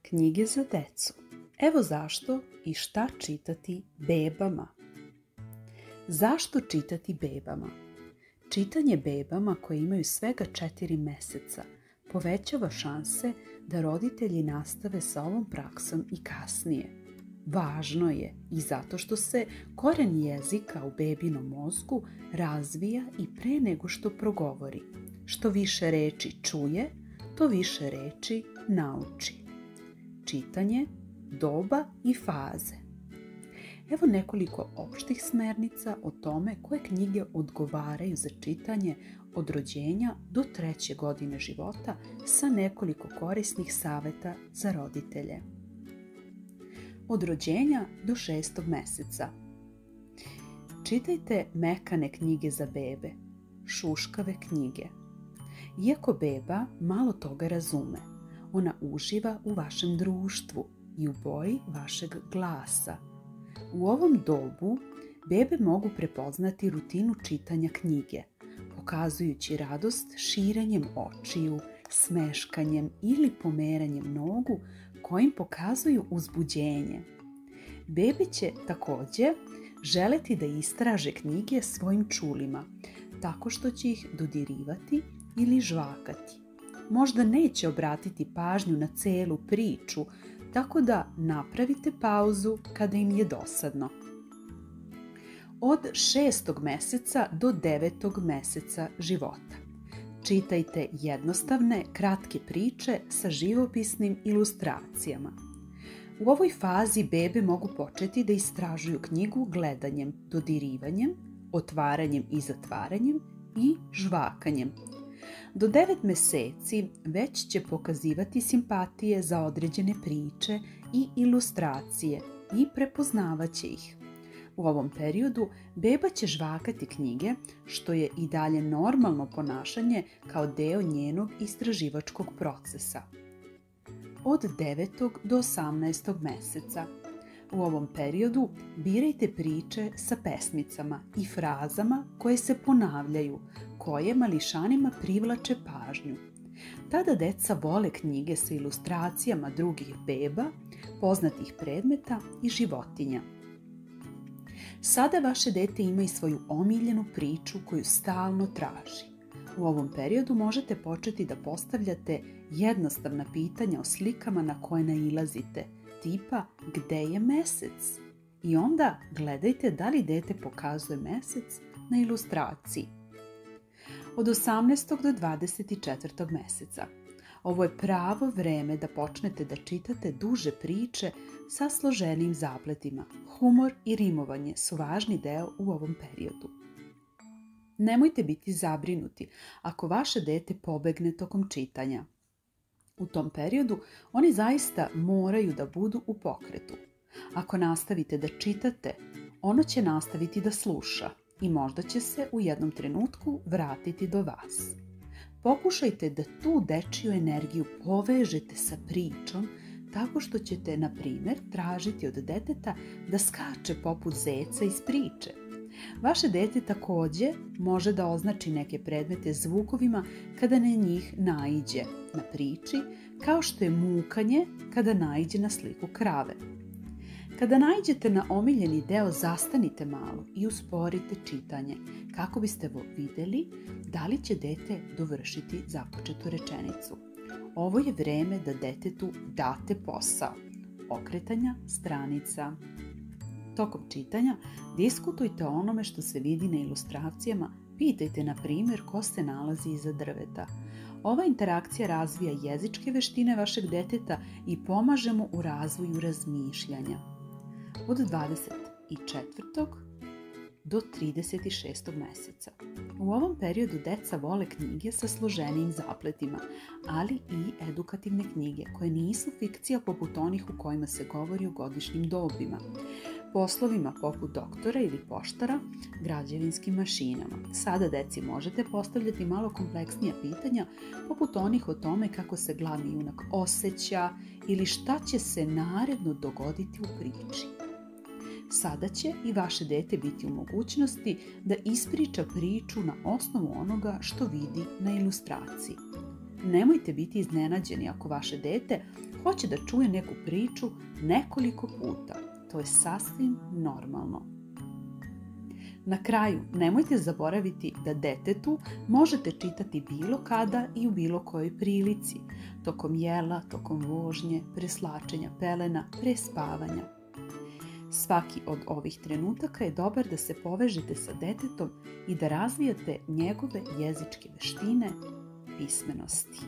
Knjige za decu. Evo zašto i šta čitati bebama. Zašto čitati bebama? Čitanje bebama koje imaju svega 4 meseca povećava šanse da roditelji nastave sa ovom praksom i kasnije. Važno je i zato što se koren jezika u bebinom mozgu razvija i pre nego što progovori. Što više reči čuje, to više reči nauči. Čitanje, doba i faze. Evo nekoliko opštih smernica o tome koje knjige odgovaraju za čitanje od rođenja do 3. godine života sa nekoliko korisnih saveta za roditelje. Od rođenja do 6. meseca. Čitajte mekane knjige za bebe, šuškave knjige. Iako beba malo toga razume, ona uživa u vašem društvu i u boji vašeg glasa. U ovom dobu bebe mogu prepoznati rutinu čitanja knjige, pokazujući radost širenjem očiju, smeškanjem ili pomeranjem nogu kojim pokazuju uzbuđenje. Bebe će također želeti da istraže knjige svojim čulima, tako što će ih dodirivati ili žvakati. Možda neće obratiti pažnju na celu priču, tako da napravite pauzu kada im je dosadno. Od 6. meseca do 9. meseca života. Čitajte jednostavne, kratke priče sa živopisnim ilustracijama. U ovoj fazi bebe mogu početi da istražuju knjigu gledanjem, dodirivanjem, otvaranjem i zatvaranjem i žvakanjem. Do 9 meseci već će pokazivati simpatije za određene priče i ilustracije i prepoznavaće ih. U ovom periodu beba će žvakati knjige, što je i dalje normalno ponašanje kao deo njenog istraživačkog procesa. Od 9. do 18. meseca. U ovom periodu birajte priče sa pesmicama i frazama koje se ponavljaju, koje mališanima privlače pažnju. Tada deca vole knjige sa ilustracijama drugih beba, poznatih predmeta i životinja. Sada vaše dete ima i svoju omiljenu priču koju stalno traži. U ovom periodu možete početi da postavljate jednostavna pitanja o slikama na koje nailazite, tipa gde je mesec? I onda gledajte da li dete pokazuje mesec na ilustraciji. Od 18. do 24. meseca. Ovo je pravo vreme da počnete da čitate duže priče sa složenim zapletima. Humor i rimovanje su važni deo u ovom periodu. Nemojte biti zabrinuti ako vaše dete pobegne tokom čitanja. U tom periodu oni zaista moraju da budu u pokretu. Ako nastavite da čitate, ono će nastaviti da sluša i možda će se u jednom trenutku vratiti do vas. Pokušajte da tu dečiju energiju povežete sa pričom tako što ćete, na primjer, tražiti od deteta da skače poput zeca iz priče. Vaše dete također može da označi neke predmete zvukovima kada na njih naiđe na priči, kao što je mukanje kada naiđe na sliku krave. Kada naiđete na omiljeni deo, zastanite malo i usporite čitanje kako biste vidjeli da li će dete dovršiti započetu rečenicu. Ovo je vreme da detetu date posao. Okretanja stranica. Tokom čitanja diskutujte o onome što se vidi na ilustracijama, pitajte na primjer ko se nalazi iza drveta. Ova interakcija razvija jezičke veštine vašeg deteta i pomaže mu u razvoju razmišljanja. Od 24. do 36. meseca. U ovom periodu deca vole knjige sa složenijim zapletima, ali i edukativne knjige koje nisu fikcija poput onih u kojima se govori o godišnjim dobima, poslovima poput doktora ili poštara, građevinskim mašinama. Sada deci možete postavljati malo kompleksnija pitanja poput onih o tome kako se glavni junak osjeća ili šta će se naredno dogoditi u priči. Sada će i vaše dete biti u mogućnosti da ispriča priču na osnovu onoga što vidi na ilustraciji. Nemojte biti iznenađeni ako vaše dete hoće da čuje neku priču nekoliko puta. To je sasvim normalno. Na kraju, nemojte zaboraviti da detetu možete čitati bilo kada i u bilo kojoj prilici, tokom jela, tokom vožnje, preslačenja pelena, pre spavanja. Svaki od ovih trenutaka je dobar da se povežete sa detetom i da razvijate njegove jezičke veštine pismenosti.